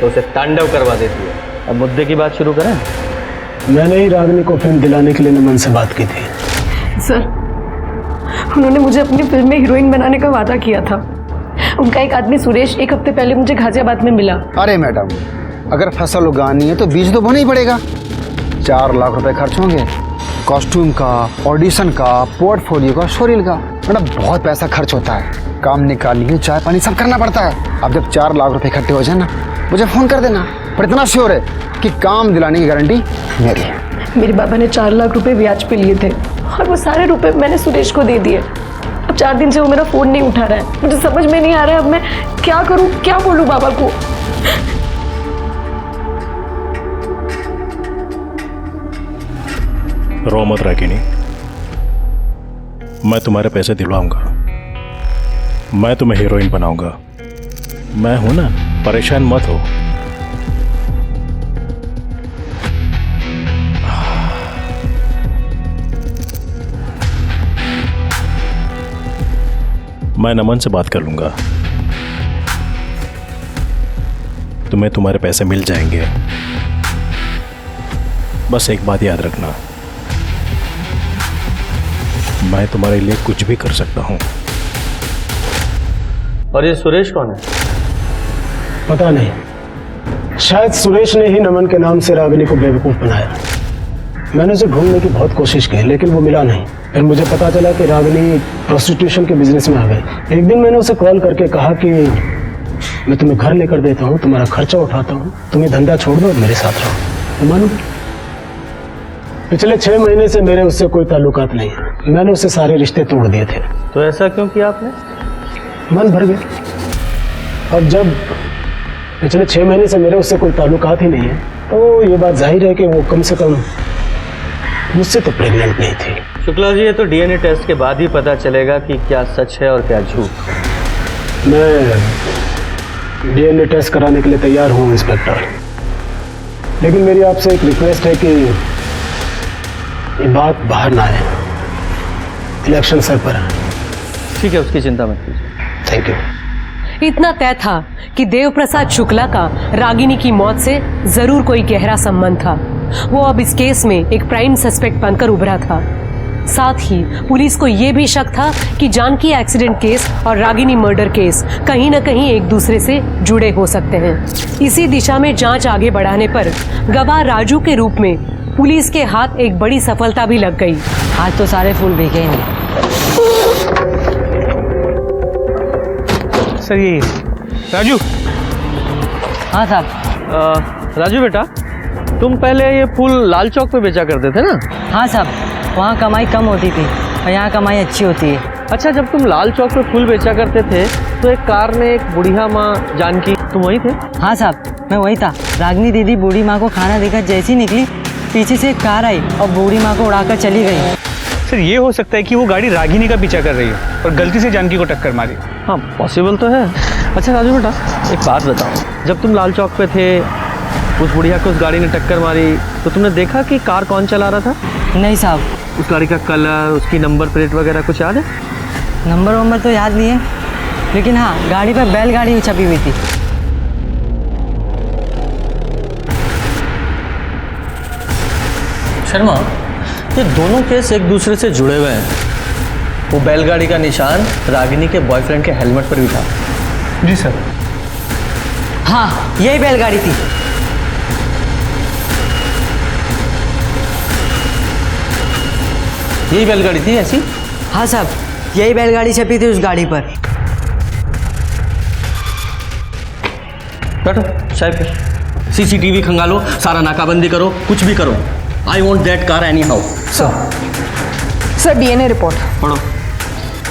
तो उसे तांडव करवा देती है। अब मुद्दे की बात शुरू करें। मैंने ही रागिनी को फिल्म दिलाने के लिए नमन से बात की थी। सर, उन्होंने मुझे अपनी फिल्म में हीरोइन बनाने का वादा किया था। उनका एक आदमी सुरेश एक हफ्ते पहले मुझे गाजियाबाद में मिला। अरे मैडम, अगर फसल उगानी है तो बीज तो बोना ही पड़ेगा। 4 लाख रुपए खर्च होंगे, कॉस्ट्यूम का, ऑडिशन का, पोर्टफोलियो का, शोरील का। मैडम बहुत पैसा खर्च होता है, काम निकालने, चाय पानी सब करना पड़ता है। अब जब 4 लाख रुपए इकट्ठे हो जाए ना, मुझे फोन कर देना। पर इतना श्योर है कि काम दिलाने की गारंटी मेरी है। मेरे बाबा ने 4 लाख रुपए ब्याज पे लिए थे और वो सारे रुपए मैंने सुरेश को दे दिए। अब 4 दिन से वो मेरा फोन नहीं उठा रहा है। मुझे समझ में नहीं आ रहा है अब मैं क्या करूं, क्या बोलूं बाबा को। रो मत रागिनी, मैं तुम्हारे पैसे दिलवाऊंगा, मैं तुम्हें हीरोइन बनाऊंगा। मैं हूं ना, परेशान मत हो। मैं नमन से बात कर लूंगा, तुम्हें तुम्हारे पैसे मिल जाएंगे। बस एक बात याद रखना, मैं तुम्हारे लिए कुछ भी कर सकता हूँ। और ये सुरेश कौन है? पता नहीं, शायद सुरेश ने ही नमन के नाम से रागिनी को बेवकूफ़ बनाया। मैंने उसे ढूंढने की बहुत कोशिश की लेकिन वो मिला नहीं। फिर मुझे पता चला कि रागिनी प्रोस्टिट्यूशन के बिजनेस में आ गई। एक दिन मैंने उसे कॉल करके कहा कि मैं तुम्हें घर लेकर देता हूँ, तुम्हारा खर्चा उठाता हूँ, तुम्हें धंधा छोड़ दो और मेरे साथ रहो। तो मानो पिछले 6 महीने से मेरे उससे कोई ताल्लुकात नहीं है। मैंने उससे सारे रिश्ते तोड़ दिए थे। तो ऐसा क्यों किया आपने? मन भर गया। अब जब पिछले 6 महीने से मेरे उससे कोई ताल्लुकात ही नहीं है तो ये बात जाहिर है कि वो कम से कम मुझसे तो प्रेग्नेंट नहीं थी। शुक्ला जी, ये तो डीएनए टेस्ट के बाद ही पता चलेगा कि क्या सच है और क्या झूठ। मैं डीएनए टेस्ट कराने के लिए तैयार हूँ इंस्पेक्टर, लेकिन मेरी आपसे एक रिक्वेस्ट है कि ये बात बाहर ना आए। इलेक्शन सर पर है। ठीक है, उसकी चिंता मत कीजिए। Thank you. इतना तय था कि देव प्रसाद शुक्ला का रागिनी की मौत से जरूर कोई गहरा संबंध था। वो अब इस केस में एक प्राइम सस्पेक्ट बनकर उभरा था। साथ ही पुलिस को यह भी शक था कि जानकी एक्सीडेंट केस और रागिनी मर्डर केस कहीं न कहीं एक दूसरे से जुड़े हो सकते हैं। इसी दिशा में जांच आगे बढ़ाने पर गवाह राजू के रूप में पुलिस के हाथ एक बड़ी सफलता भी लग गई। आज तो सारे फूल भीगे हैं। सर ये राजू। हाँ साहब। राजू बेटा, तुम पहले ये फूल लाल चौक पे बेचा करते थे ना? हाँ साहब, वहाँ कमाई कम होती थी और यहाँ कमाई अच्छी होती है। अच्छा, जब तुम लाल चौक पे फूल बेचा करते थे तो एक कार में एक बुढ़िया माँ जानकी, तुम वही थे? हाँ साहब, मैं वही था। रागिनी दीदी बूढ़ी माँ को खाना देकर जैसी निकली, पीछे से एक कार आई और बूढ़ी माँ को उड़ाकर चली गई। सर ये हो सकता है कि वो गाड़ी रागिनी का पीछा कर रही है और गलती से जानकी को टक्कर मारी। हाँ, पॉसिबल तो है। अच्छा राजू बेटा, एक बात बताओ, जब तुम लाल चौक पे थे, उस बुढ़िया को उस गाड़ी ने टक्कर मारी तो तुमने देखा कि कार कौन चला रहा था? नहीं साहब। उस गाड़ी का कलर, उसकी नंबर प्लेट वगैरह कुछ याद है? नंबर तो याद नहीं है, लेकिन हाँ, गाड़ी पर बैलगाड़ी छपी हुई थी। शर्मा, ये दोनों केस एक दूसरे से जुड़े हुए हैं। वो बैलगाड़ी का निशान रागिनी के बॉयफ्रेंड के हेलमेट पर भी था। जी सर। हाँ, यही बैलगाड़ी थी। यही बैलगाड़ी थी ऐसी? हाँ साहब, यही बैलगाड़ी छपी थी उस गाड़ी पर। बैठो चाय पे। सीसीटीवी खंगालो, सारा नाकाबंदी करो, कुछ भी करो। I want that car any how. Sir DNA report पढ़ो।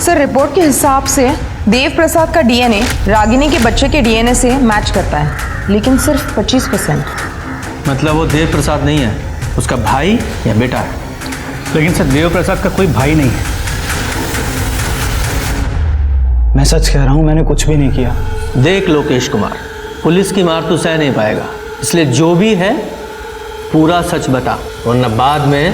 सर रिपोर्ट के हिसाब से देव प्रसाद का डीएनए रागिनी के बच्चे के डीएनए से मैच करता है, लेकिन सिर्फ 25%। मतलब वो देव प्रसाद नहीं है, उसका भाई या बेटा है। लेकिन सर देव प्रसाद का कोई भाई नहीं है। मैं सच कह रहा हूँ, मैंने कुछ भी नहीं किया। देख लोकेश कुमार, पुलिस की मार तू सह नहीं पाएगा, इसलिए जो भी है पूरा सच बता, वरना बाद में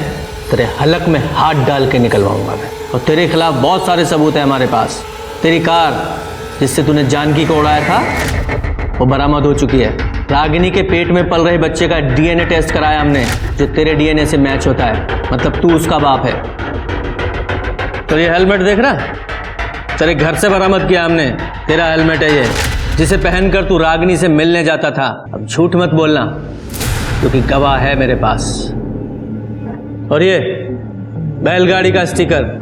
तेरे हलक में हाथ डाल के निकलवाऊंगा मैं। और तेरे खिलाफ बहुत सारे सबूत हैं हमारे पास। तेरी कार जिससे तूने जानकी को उड़ाया था वो बरामद हो चुकी है। रागिनी के पेट में पल रहे बच्चे का डीएनए टेस्ट कराया हमने, जो तेरे डीएनए से मैच होता है, मतलब तू उसका बाप है। तो ये हेलमेट देख रहा, तेरे घर से बरामद किया हमने। तेरा हेलमेट है ये, जिसे पहनकर तू रागिनी से मिलने जाता था। अब झूठ मत बोलना, क्योंकि गवाह है मेरे पास। और ये बैलगाड़ी का स्टिकर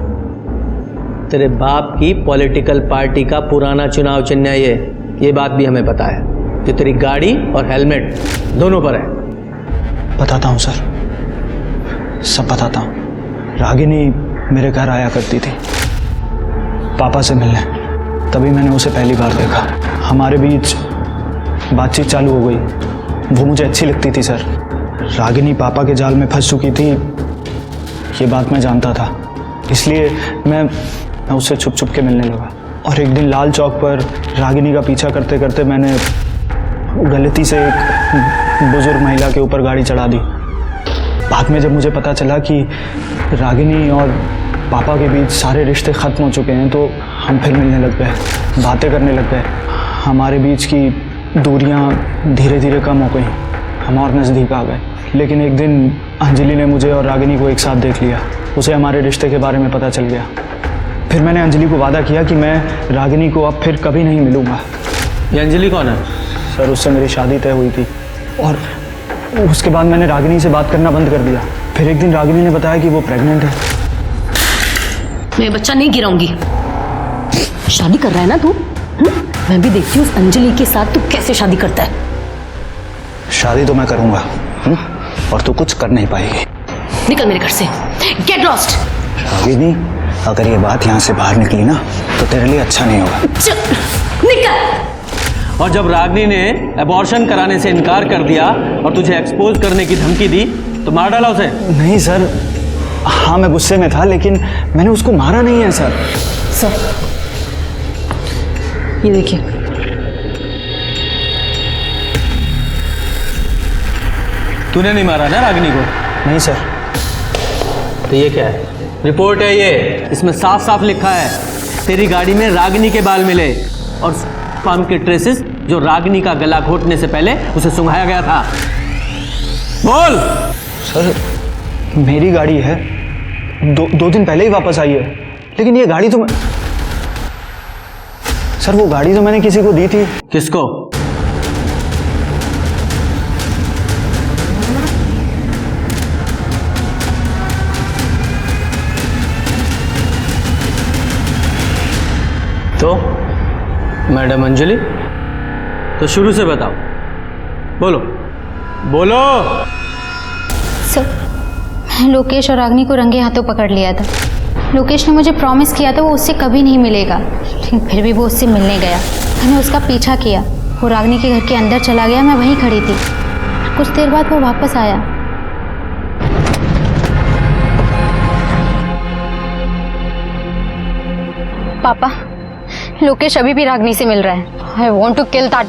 तेरे बाप की पॉलिटिकल पार्टी का पुराना चुनाव चिन्ह है। ये बात भी हमें पता है, जो तेरी गाड़ी और हेलमेट दोनों पर है। बताता हूँ सर, सब बताता हूँ। रागिनी मेरे घर आया करती थी पापा से मिलने, तभी मैंने उसे पहली बार देखा। हमारे बीच बातचीत चालू हो गई। वो मुझे अच्छी लगती थी सर। रागिनी पापा के जाल में फंस चुकी थी, ये बात मैं जानता था, इसलिए मैं उससे छुप छुप के मिलने लगा। और एक दिन लाल चौक पर रागिनी का पीछा करते करते मैंने गलती से एक बुजुर्ग महिला के ऊपर गाड़ी चढ़ा दी। बाद में जब मुझे पता चला कि रागिनी और पापा के बीच सारे रिश्ते ख़त्म हो चुके हैं, तो हम फिर मिलने लग गए, बातें करने लग गए। हमारे बीच की दूरियां धीरे धीरे कम हो गई, हम और नज़दीक आ गए। लेकिन एक दिन अंजलि ने मुझे और रागिनी को एक साथ देख लिया। उसे हमारे रिश्ते के बारे में पता चल गया। फिर मैंने अंजलि को वादा किया कि मैं रागिनी को अब फिर कभी नहीं मिलूंगा। ये अंजलि कौन है? सर उससे मेरी शादी तय हुई थी और उसके बाद मैंने रागिनी से बात करना बंद कर दिया। फिर एक दिन रागिनी ने बताया कि वो प्रेग्नेंट है। मैं बच्चा नहीं गिराऊंगी। शादी कर रहा है ना तू? मैं भी देखती हूँ उस अंजलि के साथ तू कैसे शादी करता है। शादी तो मैं करूंगा और तू कुछ कर नहीं पाएगी। निकल मेरे घर से, गेट लॉस्ट। रागिनी, अगर ये बात यहाँ से बाहर निकली ना तो तेरे लिए अच्छा नहीं होगा। निकल। और जब रागिनी ने अबॉर्शन कराने से इनकार कर दिया और तुझे एक्सपोज करने की धमकी दी तो मार डाला उसे? नहीं सर, हाँ मैं गुस्से में था लेकिन मैंने उसको मारा नहीं है सर। सर ये देखिए, तूने नहीं मारा ना रागिनी को? नहीं सर। तो ये क्या है? रिपोर्ट है ये, इसमें साफ साफ लिखा है तेरी गाड़ी में रागिनी के बाल मिले और फार्म के ट्रेसेस जो रागिनी का गला घोटने से पहले उसे सुंघाया गया था। बोल। सर मेरी गाड़ी है, दो दिन पहले ही वापस आई है, लेकिन ये गाड़ी तो सर वो गाड़ी तो मैंने किसी को दी थी। किसको? तो मैडम अंजलि, तो शुरू से बताओ, बोलो बोलो। सर लोकेश और रागिनी को रंगे हाथों पकड़ लिया था। लोकेश ने मुझे प्रॉमिस किया था वो उससे कभी नहीं मिलेगा, लेकिन फिर भी वो उससे मिलने गया। मैंने उसका पीछा किया, वो रागिनी के घर के अंदर चला गया, मैं वहीं खड़ी थी। कुछ देर बाद वो वापस आया। पापा, लोकेश अभी भी रागिनी से मिल रहा है। I want to kill that.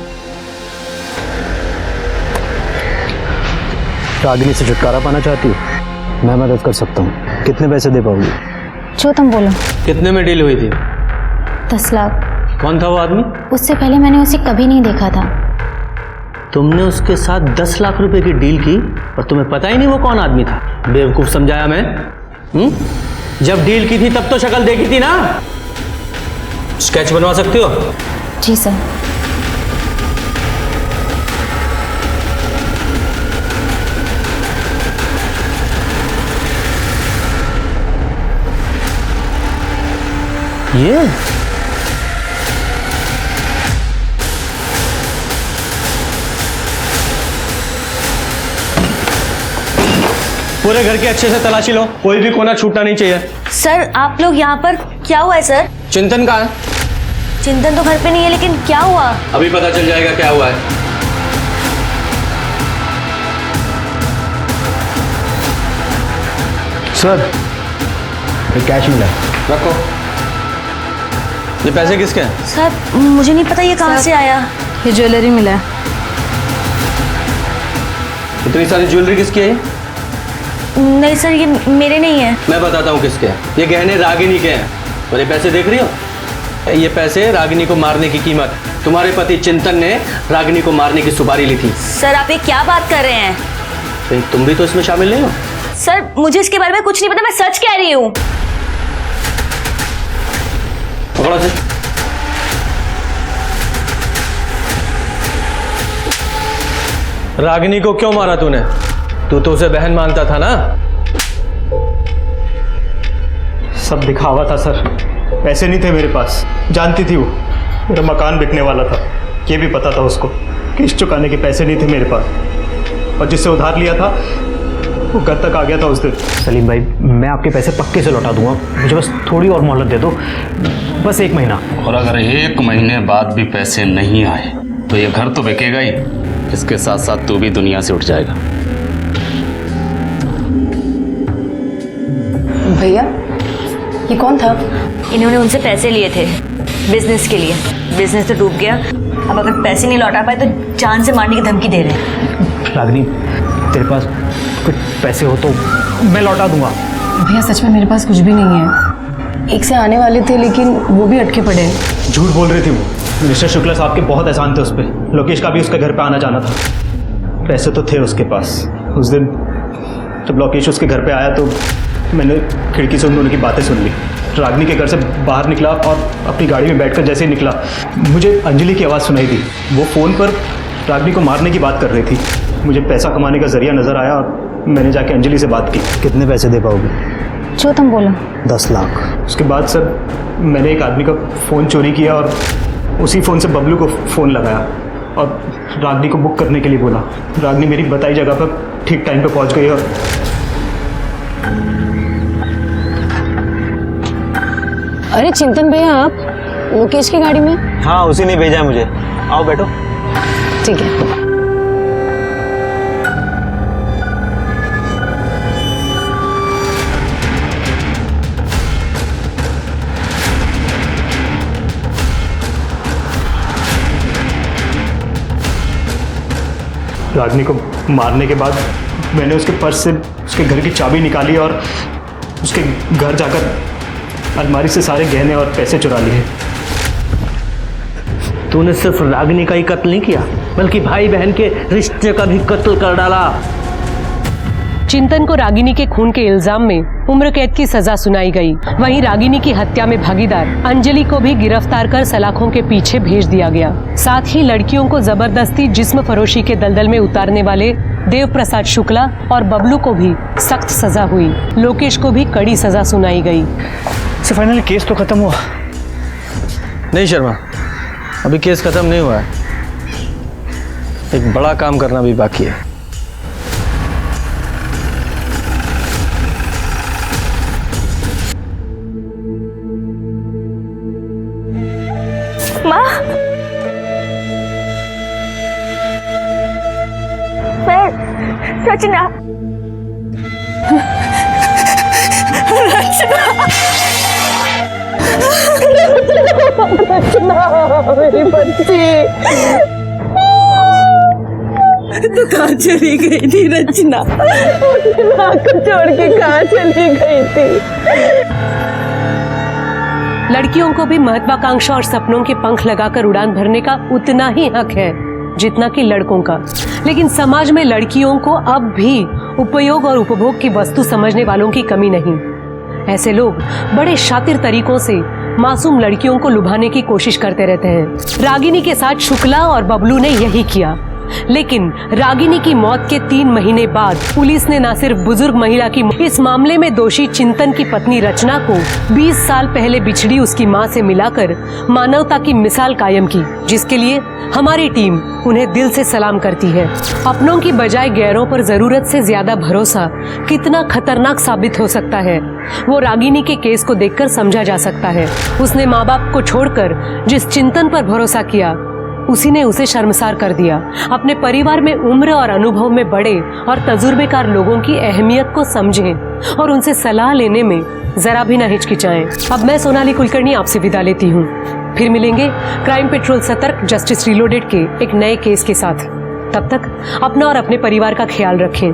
Ragini से छुटकारा पाना चाहती हूँ? मैं मदद कर सकता हूँ। कितने पैसे दे पाओगी? जो तुम बोलो। कितने में डील हुई थी? 10 लाख। कौन था वो आदमी? उससे पहले मैंने उसे कभी नहीं देखा था। तुमने उसके साथ 10 लाख रुपए की डील की और तुम्हें पता ही नहीं वो कौन आदमी था? बेवकूफ समझाया मैं? जब डील की थी तब तो शक्ल देखी थी ना? स्केच बनवा सकती हो? जी सर। ये पूरे घर की अच्छे से तलाशी लो, कोई भी कोना छूटना नहीं चाहिए। सर आप लोग यहाँ पर, क्या हुआ है सर? चिंतन कहाँ है? चिंतन तो घर पे नहीं है, लेकिन क्या हुआ? अभी पता चल जाएगा क्या हुआ है। सर ये कैश मिला है। रखो। ये पैसे किसके हैं? सर मुझे नहीं पता ये कहाँ से आया। ये ज्वेलरी मिला है। इतनी सारी ज्वेलरी किसकी है? नहीं सर ये मेरे नहीं है। मैं बताता हूँ किसके हैं। ये गहने रागिनी के हैं। और ये पैसे देख रही हो? ये पैसे रागिनी को मारने की कीमत। तुम्हारे पति चिंतन ने रागिनी को मारने की सुपारी ली थी। सर आप ये क्या बात कर रहे हैं? कहीं तुम भी तो इसमें शामिल नहीं हो? सर मुझे इसके बारे में कुछ नहीं पता, मैं सच कह रही हूँ। पकड़ो से। रागिनी को क्यों मारा तूने? तू तो उसे बहन मानता था ना? सब दिखावा था सर, पैसे नहीं थे मेरे पास। जानती थी वो मेरा मकान बिकने वाला था, ये भी पता था उसको। किस्त चुकाने के पैसे नहीं थे मेरे पास और जिससे उधार लिया था वो घर तक आ गया था उस दिन। सलीम भाई, मैं आपके पैसे पक्के से लौटा दूंगा, मुझे बस थोड़ी और मोहलत दे दो, बस 1 महीना। और अगर 1 महीने बाद भी पैसे नहीं आए तो ये घर तो बिकेगा ही, इसके साथ साथ तू भी दुनिया से उठ जाएगा। भैया ये कौन था? इन्होंने उनसे पैसे लिए थे बिजनेस के लिए। बिजनेस तो डूब गया, अब अगर पैसे नहीं लौटा पाए तो जान से मारने की धमकी दे रहे हैं। रागिनी, तेरे पास कुछ पैसे हो तो मैं लौटा दूंगा। भैया सच में मेरे पास कुछ भी नहीं है। एक से आने वाले थे लेकिन वो भी अटके पड़े हैं। झूठ बोल रही थी वो। मिस्टर शुक्ला साहब के बहुत एहसान थे उस पर। लोकेश का भी उसके घर पे आना जाना था, पैसे तो थे उसके पास। उस दिन जब लोकेश उसके घर पे आया तो मैंने खिड़की से उन दोनों की बातें सुन ली। रागिनी के घर से बाहर निकला और अपनी गाड़ी में बैठकर जैसे ही निकला, मुझे अंजलि की आवाज़ सुनाई दी। वो फ़ोन पर रागिनी को मारने की बात कर रही थी। मुझे पैसा कमाने का जरिया नज़र आया और मैंने जाके अंजलि से बात की। कितने पैसे दे पाओगे? जो तुम बोलो। 10 लाख। उसके बाद सर मैंने एक आदमी का फ़ोन चोरी किया और उसी फ़ोन से बबलू को फ़ोन लगाया और रागिनी को बुक करने के लिए बोला। रागिनी मेरी बताई जगह पर ठीक टाइम पे पहुंच गई और अरे चिंतन भैया, आप मुकेश की गाड़ी में? हाँ, उसी ने भेजा है मुझे। आओ बैठो। ठीक है। रागिनी को मारने के बाद मैंने उसके पर्स से उसके घर की चाबी निकाली और उसके घर जाकर अलमारी से सारे गहने और पैसे चुरा लिए। तूने सिर्फ रागिनी का ही कत्ल नहीं किया, बल्कि भाई बहन के रिश्ते का भी कत्ल कर डाला। चिंतन को रागिनी के खून के इल्जाम में उम्र कैद की सजा सुनाई गई। वहीं रागिनी की हत्या में भागीदार अंजलि को भी गिरफ्तार कर सलाखों के पीछे भेज दिया गया। साथ ही लड़कियों को जबरदस्ती जिस्म फरोशी के दलदल में उतारने वाले देव प्रसाद शुक्ला और बबलू को भी सख्त सजा हुई। लोकेश को भी कड़ी सजा सुनाई गई। सर फाइनली केस तो खत्म हुआ? नहीं शर्मा, अभी केस खत्म नहीं हुआ है। एक बड़ा काम करना भी बाकी है। माँ, रचना, रचना मेरी बच्ची, तू कहाँ चली गई थी रचना? माँ को छोड़ के कहाँ चली गई थी? लड़कियों को भी महत्वाकांक्षा और सपनों के पंख लगाकर उड़ान भरने का उतना ही हक है जितना कि लड़कों का। लेकिन समाज में लड़कियों को अब भी उपयोग और उपभोग की वस्तु समझने वालों की कमी नहीं। ऐसे लोग बड़े शातिर तरीकों से मासूम लड़कियों को लुभाने की कोशिश करते रहते हैं। रागिनी के साथ शुक्ला और बबलू ने यही किया। लेकिन रागिनी की मौत के 3 महीने बाद पुलिस ने न सिर्फ बुजुर्ग महिला की, इस मामले में दोषी चिंतन की पत्नी रचना को 20 साल पहले बिछड़ी उसकी मां से मिलाकर मानवता की मिसाल कायम की, जिसके लिए हमारी टीम उन्हें दिल से सलाम करती है। अपनों की बजाय गैरों पर जरूरत से ज्यादा भरोसा कितना खतरनाक साबित हो सकता है, वो रागिनी के केस को देखकर समझा जा सकता है। उसने माँ बाप को छोड़कर जिस चिंतन पर भरोसा किया, उसी ने उसे शर्मसार कर दिया। अपने परिवार में उम्र और अनुभव में बड़े और तजुर्बेकार लोगों की अहमियत को समझें और उनसे सलाह लेने में जरा भी न हिचकिचाएं। अब मैं सोनाली कुलकर्णी आपसे विदा लेती हूँ। फिर मिलेंगे क्राइम पेट्रोल सतर्क जस्टिस रीलोडेड के एक नए केस के साथ। तब तक अपना और अपने परिवार का ख्याल रखें।